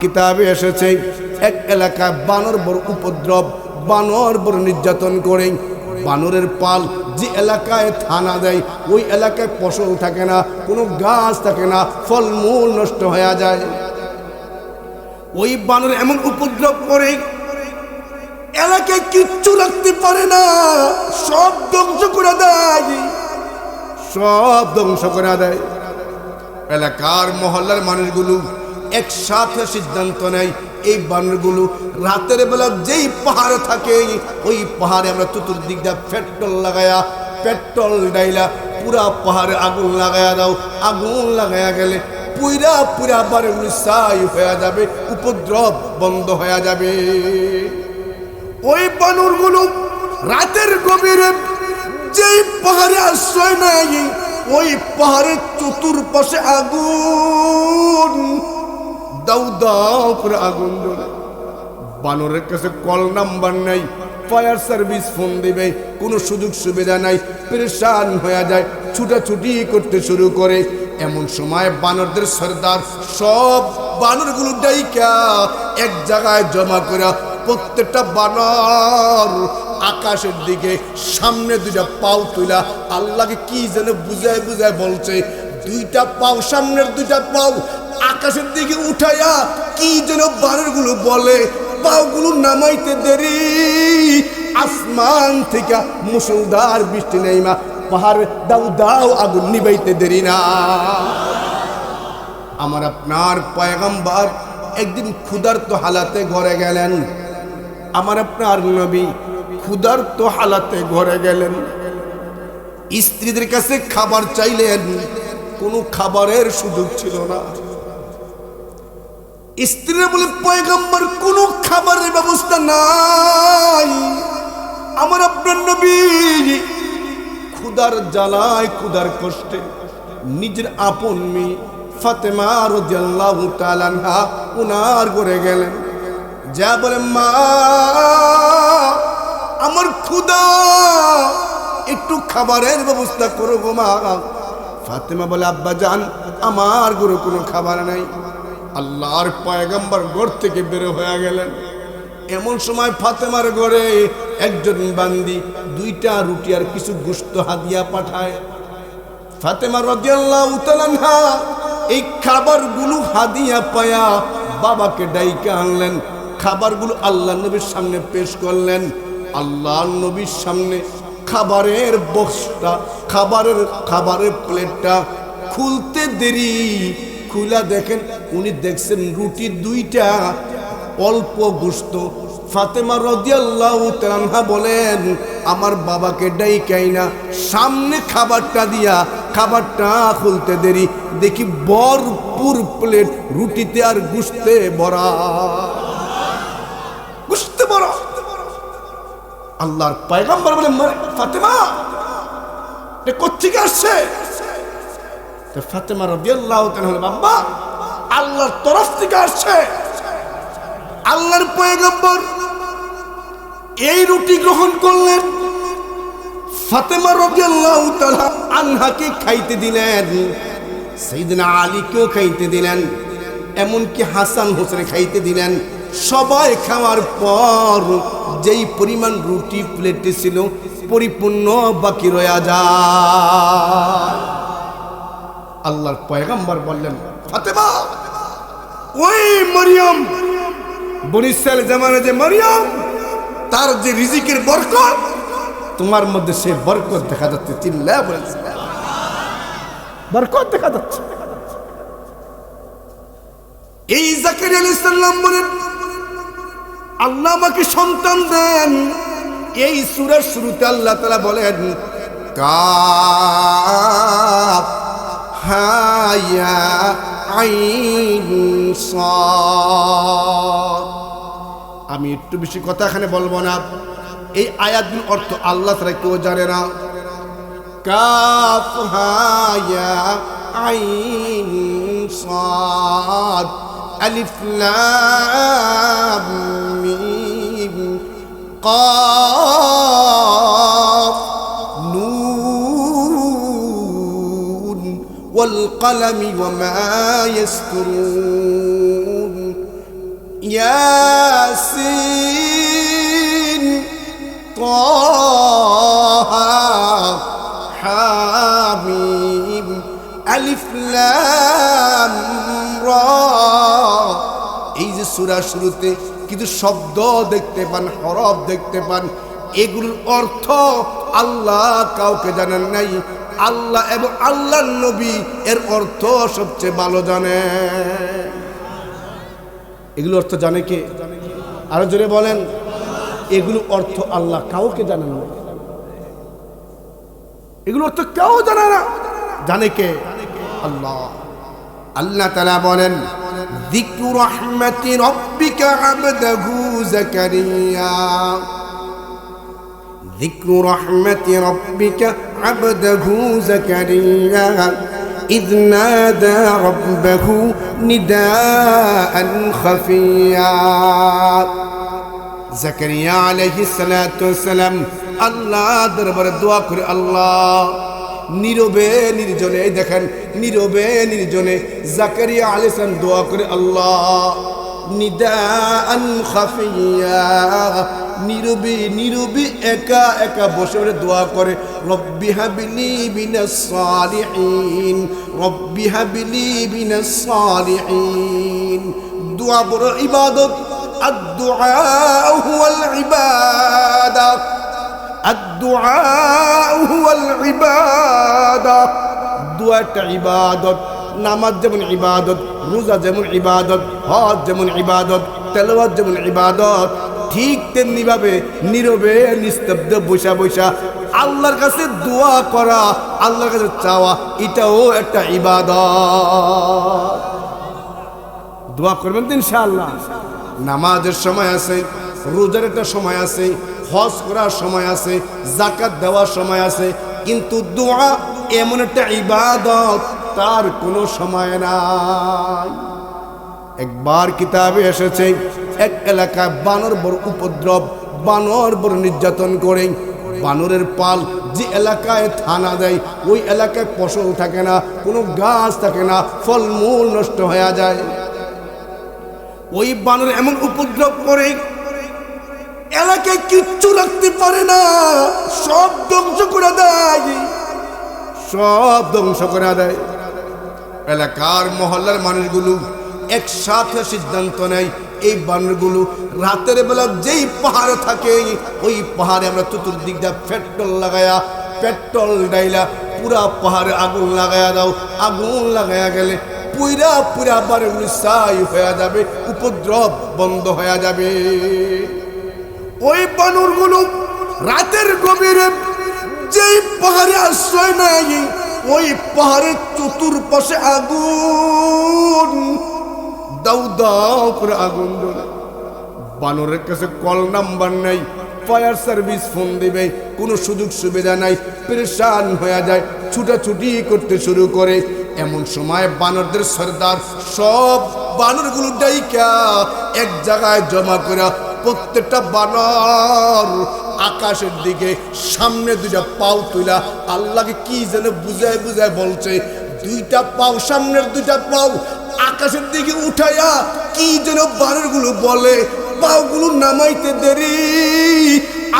কিতাবে এসেছে এক এলাকায় বানর বড় উপদ্রব, বানর বড় নির্যাতন করে। বানরের পাল যে এলাকায় থানা দেয় ওই এলাকায় ফসল থাকে না, কোনো গাছ থাকে না, ফলমূল নষ্ট হয়ে যায়। ওই বানর এমন উপদ্রব করে এলাকায় কিচ্ছু রাখতে পারে না, সব ধ্বংস করে দেয়, সব ধ্বংস করে দেয়। এলাকার মহল্লার মানুষগুলো একসাথে সিদ্ধান্ত নেয় এই বানরগুলো রাতের বেলা যেই পাহাড়ে থাকে ওই পাহাড়ে আমরা চতুর্দিক দিয়ে পেট্রোল লাগায়া, পেট্রোল ডাইলা পুরা পাহাড়ে আগুন লাগায়া দাও। আগুন লাগায়া গেলে পুরা পুরা বানরগুলো ছাই হয়ে যাবে, উপদ্রব বন্ধ হয়ে যাবে। ওই বানরগুলো রাতের গভীরে যেই পাহাড়ে আশ্রয় নেয় ওই পাহাড়ের চতুর্পাশে আগুন, দাউ দাউ করে আগুন জ্বলে। বানরের কাছে কল নাম্বার নাই, ফায়ার সার্ভিস ফোন দিবে, কোনো সুযোগ সুবিধা নাই, পেরেশান হয়ে যায়, ছুটাছুটি করতে শুরু করে। এমন সময় বানরদের সর্দার সব বানরগুলো ডাইকা এক জায়গায় জমা করে প্রত্যেকটা বানর আকাশের দিকে সামনে দুইটা পাও তুলা আল্লাহকে কি যেন বুঝায় বুঝায় বলছে, দুইটা পাও সামনের দুইটা পাও আকাশের দিকে উঠাইয়া কি যেন বানরগুলো বলে। পাওগুলো নামাইতে দেরি, আসমান থেকে মুষলধার বৃষ্টি নেইমা পাহাড়ে দাউ দাউ আগুন নিবাইতে দেরি না। আমার আপনার পয়গম্বর একদিন ক্ষুধার্ত হালাতে ঘরে গেলেন। আমার আপনার নবী ক্ষুধার্ত হালাতে ঘরে গেলেন, স্ত্রীদের কাছে খাবার চাইলেন, কোনো খাবারের সুযোগ ছিল না। স্ত্রীরা বলে পয়গম্বর কোনো খাবারের ব্যবস্থা নাই। আমার আপনার নবী ক্ষুধার জ্বালায় ক্ষুধার কষ্টে নিজের আপন মেয়ে ফাতেমা রাদিয়াল্লাহু তাআলা আনহা ওনার ঘরে গেলেন, যা বলে মা আমার ক্ষুধা, একটু খাবারের ব্যবস্থা করো গো মা। ফাতেমা বলে আব্বা জান আমার ঘরে কোনো খাবার নাই। আল্লাহর পয়গম্বর ঘর থেকে বের হয়ে গেলেন। এমন সময় ফাতেমার ঘরে একজন বান্দি দুইটা রুটি আর কিছু গোশত হাদিয়া পাঠায়। ফাতেমা রাদিয়াল্লাহু তাআলা আনহা এই খাবারগুলো হাদিয়া পায়া বাবাকে ডাইকা আনলেন। খাবারগুলো আল্লাহ নবীর সামনে পেশ করলেন। আল্লাহ নবীর সামনে খাবারের বক্সটা, খাবারের প্লেটটা খুলতে দেরি, খুলা দেখেন উনি দেখছেন রুটি দুইটা, অল্প গোশত। ফাতেমা রাদিয়াল্লাহু তাআলা আনহা বলেন আমার বাবাকে ডাইকাই না, সামনে খাবারটা দিয়া খাবারটা খুলতে দেরি, দেখি ভরপুর প্লেট রুটিতে আর গোশতে ভরা, গোশতে ভরা। আল্লাহর পয়গম্বর বলে ফাতেমা এটা কোত্থেকে আসছে? ফাতেমা রাদিয়াল্লাহু তাআলা বাবা আল্লাহর তরফ থেকে আসছে। আল্লাহর পয়গম্বর এই রুটি গ্রহণ করলেন, ফাতেমা রাদিয়াল্লাহু তাআলা আনহাকে খাইতে দিলেন, সাইয়েদনা আলীকেও খাইতে দিলেন, এমনকি হাসান হোসেন খাইতে দিলেন। সবাই খাওয়ার পর যেই পরিমাণ রুটি প্লেটে ছিল পরিপূর্ণ বাকি রয়ে যায়। আল্লাহর পয়গম্বর বললেন ফাতেমা ওই মরিয়ম বনি ইসরাইল জামানা যে মরিয়ম তার যে রিজিকের বরকত তোমার মধ্যে সেই বরকত দেখা যাচ্ছে। চিল্লায়া বলেন বরকত দেখা যাচ্ছে। এই জাকারিয়া আলাইহিস সালাম বলেন আল্লাহ আমাকে সন্তান দেন। এই সূরার শুরুতে আল্লাহ তাআলা বলেন কাফ হা ইয়া আইন সাদ। আমি একটু বেশি কথা এখানে বলবো না, এই আয়াতগুলোর অর্থ আল্লাহ ছাড়া কেউ জানে না। কাফ হা ইয়া আইন সাদ আলিফ লাম মিম কাফ নুন ওয়াল কলমি ওয়া মা ইয়াসতুরুন ইয়াসিন তাহা হামিম আলিফ লাম রা। এই যে সূরা শুরুতে কিছু শব্দ দেখতে পান, হরফ দেখতে পান, এগুলোর অর্থ আল্লাহ কাউকে জানেন নাই। আল্লাহ এবং আল্লাহর নবী এর অর্থ সবচেয়ে ভালো জানে। এগুলো অর্থ জানে কে? আরো জোরে বলেন। এগুলো অর্থ আল্লাহ কাউকে জানেন না। এগুলো অর্থ কেউ জানে না, জানে কে? আল্লাহ। আল্লাহ তাআলা বলেন, যিকরু রাহমাতি রাব্বিকা আবদাহু যাকারিয়া। যিকরু রাহমাতি রাব্বিকা আবদাহু যাকারিয়া إذ نادى ربه نداء خفيا। জাকারিয়া আলাইহিস সালাতু ওয়াসসালাম আল্লাহ দরবারে দোয়া করে, আল্লাহ নীরবে নির্জনে, দেখেন নীরবে নির্জনে জাকারিয়া আলাইহিস সালাম দোয়া করে, আল্লাহ নিদাআন খাফিয়া, নীরবে নীরবে একা একা বসে বসে দোয়া করে, রব্বি হাবলি মিনাস সালিহিন, রব্বি হাবলি মিনাস সালিহিন। দোয়া বড় ইবাদত। الدعاء هو العبادة، الدعاء هو العبادة। دعاء عبادة। নামাজ যেমন ইবাদত, রোজা যেমন ইবাদত, হজ যেমন ইবাদত, তেলাওয়াত যেমন ইবাদত, ঠিক তেমনি ভাবে নীরবে নিস্তব্ধ বসা বসা আল্লাহর কাছে দোয়া করা, আল্লাহর কাছে চাওয়া, এটাও একটা ইবাদত। দোয়া করবেন তো ইনশাআল্লাহ। নামাজের সময় আছে, রোজার একটা সময় আছে, হজ করার সময় আছে, যাকাত দেওয়ার সময় আছে, কিন্তু দোয়া এমন একটা ইবাদত, তার কোনো সময় নাই। একবার কিতাবে এসেছে, এক এলাকায় বানর বড় উপদ্রব, বানর বড় নির্যাতন করে। বানরের পাল যে এলাকায় থানা দেয়, ওই এলাকায় ফসল থাকে না, কোনো গাছ থাকে না, ফলমূল নষ্ট হয়ে যায়। ওই বানর এমন উপদ্রব করে, এলাকায় কিচ্ছু রাখতে পারে না, সব ধ্বংস করে দেয়, সব ধ্বংস করে দেয়। এলাকার মহল্লার মানুষগুলো একসাথে সিদ্ধান্ত নেয়, এই বানরগুলো রাতের বেলা যেই পাহাড়ে থাকে, ওই পাহাড়ে আমরা চতুর্দিক দিয়ে পেট্রোল লাগায়া, পেট্রোল ডাইলা পুরা পাহাড়ে আগুন লাগায়া দাও। আগুন লাগায়া গেলে পুরা পুরা বানরগুলো ছাই হয়ে যাবে, উপদ্রব বন্ধ হয়ে যাবে। ওই বানরগুলো রাতের গভীরে যেই পাহাড়ে আশ্রয় নেয়, ওই পাহাড়ের চতুর্পাশে আগুন, দাউ দাউ করে আগুন জ্বলে। বানরের কাছে কল নাম্বার নাই, ফায়ার সার্ভিস ফোন দিবে, কোনো সুযোগ সুবিধা নাই, পেরেশান হয়ে যায়, ছুটাছুটি করতে শুরু করে। এমন সময় বানরদের সর্দার সব বানরগুলো ডাইকা এক জায়গায় জমা করে, প্রত্যেকটা বানর আকাশের দিকে সামনে দুইটা পাও তুলা আল্লাহকে কি যেন বুঝায় বুঝায় বলছে, দুইটা পাও, সামনের দুইটা পাও আকাশের দিকে উঠাইয়া কি যেন বানরগুলো বলে। পাওগুলো নামাইতে দেরি,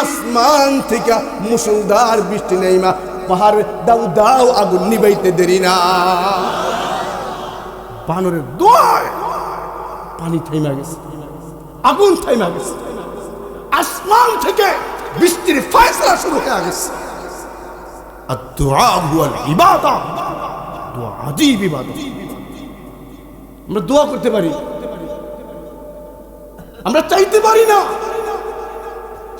আসমান থেকে মুষলধার বৃষ্টি নেইমা পাহাড় দাউ দাউ আগুন নিবাইতে দেরি না। বানরের দোয়ায় পানি থাইমা গেছে, আগুন থাইমা গেছে, আসমান থেকে বৃষ্টির ফয়সালা শুরু হয়ে গেছে। আর দোয়া হুয়াল ইবাদত, দোয়া আজীব ইবাদত। আমরা দোয়া করতে পারি, আমরা চাইতে পারি না।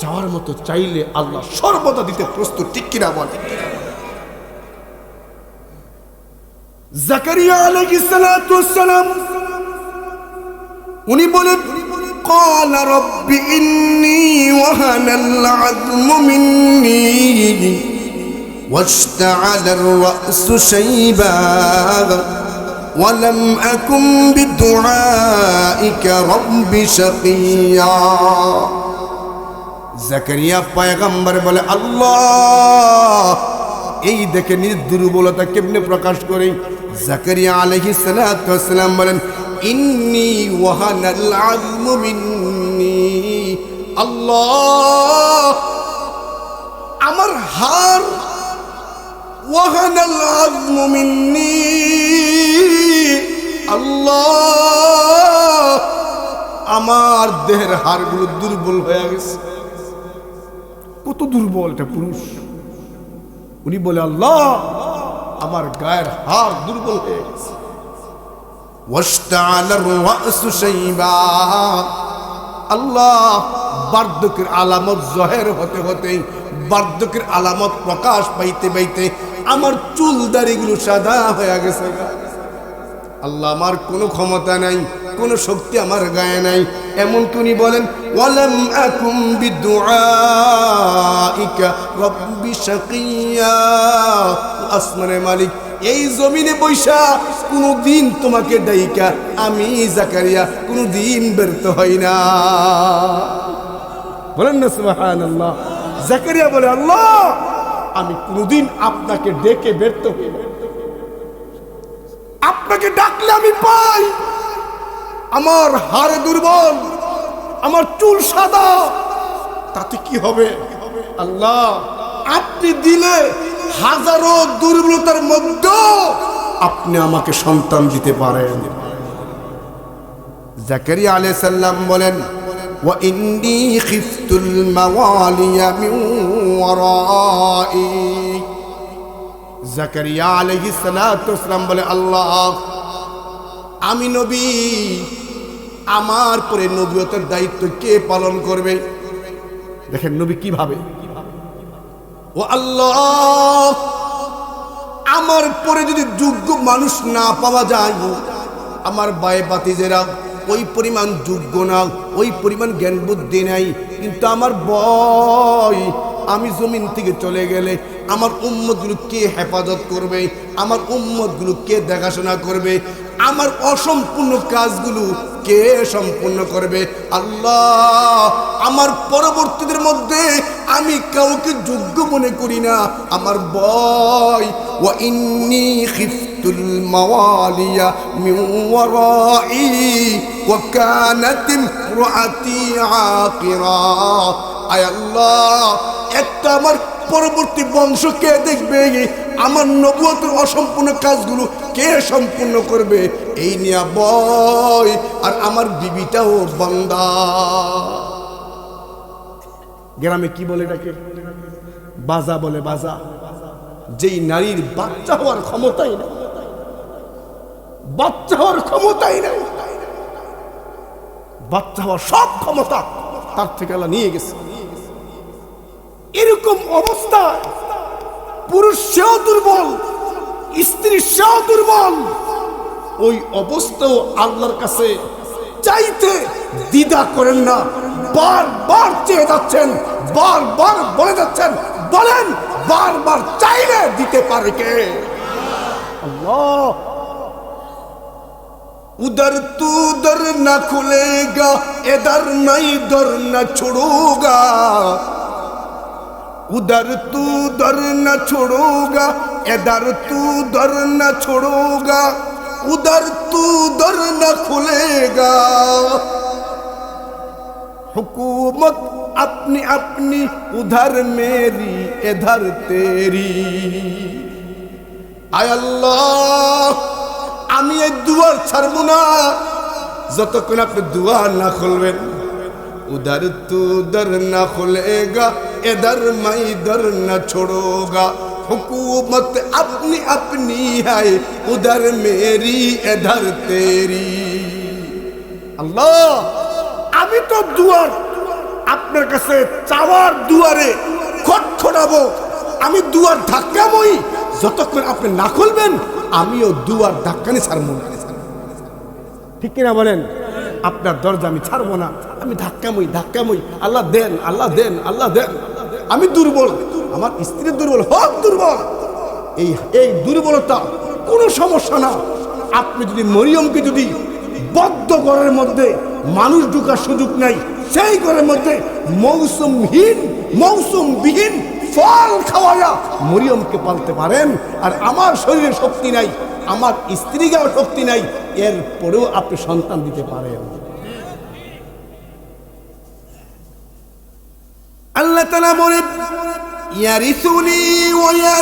চাওয়ার মতো চাইলে আল্লাহ সর্বদা দিতে প্রস্তুত, ঠিক কিনা বলে? জাকারিয়া আলাইহিস সালাতু ওয়াসসালাম উনি বলেন, قال رب إني وهن العظم مني واشتعل الرأس شيبا ولم أكن بدعائك رب شقيا। জাকারিয়া পয়গম্বর বলে, আল্লাহ এই দেখে নিজ দুর্বলতা কেমনে প্রকাশ করে। জাকারিয়া আলাইহিস সালাতু ওয়াসসালাম বলেন, ইন্নী ওয়াহানাল আযমু মিন্নী, আল্লাহ আমার হাড়, ওয়াহানাল আযমু মিন্নী, আল্লাহ আমার দেহের হাড়গুলো দুর্বল হয়ে গেছে। কত দুর্বল এটা পুরুষ। উনি বলে আল্লাহ আমার গায়ের হাড় দুর্বল হয়ে গেছে। ওয়াশতাআলার রাসু শাইবা, আল্লাহ বার্ধক্যের আলামত জহের হতে হতে, বার্ধক্যের আলামত প্রকাশ পাইতে পাইতে আমার চুল দাড়িগুলো সাদা হয়ে গেছে। আল্লাহ আমার কোনো ক্ষমতা নাই, কোনো শক্তি আমার গায়ে নাই। এমন উনি বলেন ওয়ালাম আকুম বিদুআইকা রব্বি শাকিয়া, আসমানের মালিক এই জমিনে বৈশা কোনদিন তোমাকে ডাইকা আমি জাকারিয়া কোনদিন ব্যর্থ হই না। বলেন না সুবহানাল্লাহ। জাকারিয়া বলে আল্লাহ আমি কোনদিন আপনাকে ডেকে ব্যর্থ হই না, আপনাকে ডাকলে আমি পাই। আমার হাড় দুর্বল, আমার চুল সাদা, তাতে কি হবে? আল্লাহ আপনি দিলে হাজারো দুর্বলতার মধ্যে আপনি আমাকে সন্তান দিতে পারেন। জাকারিয়া আলাইহিস সালাম বলেন ওয়া ইন্নী খিফতুল মাওয়ালিয়া মিন ওয়ারাই। জাকারিয়া আলাইহিস সালাম বলে আল্লাহ আমি নবী, আমার পরে নবুয়তের দায়িত্ব কে পালন করবে? দেখেন নবী কিভাবে, ও আল্লাহ আমার পরে যদি যোগ্য মানুষ না পাওয়া যায়, আমার বায়ে বাতিজেরা ওই পরিমাণ যোগ্য না, ওই পরিমাণ জ্ঞান বুদ্ধি নাই, কিন্তু আমার ভয় আমি জমিন থেকে চলে গেলে আমার উম্মতগুলো কে হেফাজত করবে, আমার উম্মতগুলো কে দেখাশোনা করবে, আমার অসম্পূর্ণ কাজগুলো কে সম্পূর্ণ করবে? আল্লাহ আমার পরবর্তীদের মধ্যে আমি কাউকে যোগ্য মনে করি না, আমার ভয়। ওয়া ইন্নী খিফতুল মাওয়ালিয়া মিন ওয়ারাই ওয়া কানাত ইমরাতি আকিরা। আয় আল্লাহ একটা আমার পরবর্তী বংশ কে দেখবে, আমার নবুয়তের অসম্পূর্ণ কাজগুলো কে সম্পূর্ণ করবে, এই নিয়ে ভয়। আর আমার বিবিটাও বান্দা। গ্রামে কি বলে এটাকে? বাজা বলে, বাজা। যেই নারীর বাচ্চা হওয়ার ক্ষমতাই নাই, বাচ্চা হওয়ার ক্ষমতাই নাই, বাচ্চা হওয়ার সব ক্ষমতা তার থেকে আল্লাহ নিয়ে গেছে। এরকম অবস্থায় পুরুষ সেও দুর্বল, স্ত্রী সেও দুর্বল। ওই অবস্থাও আল্লাহর কাছে চাইতে দ্বিধা করেন না, বারবার চেয়ে যাচ্ছেন, বারবার বলে যাচ্ছেন, বলেন বারবার চাইলে দিতে পারে কে? আল্লাহ। उधर तू दर न खुलेगा, इधर नहीं दर न छोड़ूगा, उधर तू दर न छोड़ूगा, इधर तू दर न छोड़ूगा, उधर तू दर न खुलेगा। हुकूमत अपनी अपनी, उधर मेरी इधर तेरी। आय अल्लाह আমি এই দুয়ার ছাড়বো না যতক্ষণ আপনি দুয়ার না খুলবেন। उधर तू दर न खुलेगा, इधर मैं दर न छोड़ूंगा, हुकूमत अपनी अपनी है, उधर मेरी इधर तेरी। আল্লাহ আমি তো দুয়ার আপনার কাছে চাওয়ার দুয়ারে খটখটাবো, আমি দুয়ার ধাক্কাবই, যতক্ষণ আপনি না খুলবেন আমিও দুয়ার ধাক্কানি ছাড়বো না। ঠিক কিনা বলেন? আপনার দরজা আমি ছাড়বো না, আমি ধাক্কামই ধাক্কামই, আল্লাহ দেন আল্লাহ দেন আল্লাহ দেন। আমি দুর্বল, আমার স্ত্রী দুর্বল, হোক দুর্বল, এই দুর্বলতা কোনো সমস্যা না। আপনি যদি মরিয়মকে যদি বদ্ধ ঘরের মধ্যে মানুষ ঢুকার সুযোগ নাই, সেই ঘরের মধ্যে মৌসুমবিহীন ফল খাওয়ায়া মরিয়মকে পালতে পারেন, আর আমার শরীরে শক্তি নাই, আমার স্ত্রীকেও শক্তি নাই, এরপরেও আপনি সন্তান দিতে পারেন। আল্লাহ তাআলা বলেন ইয়ারিসুনি ওয়া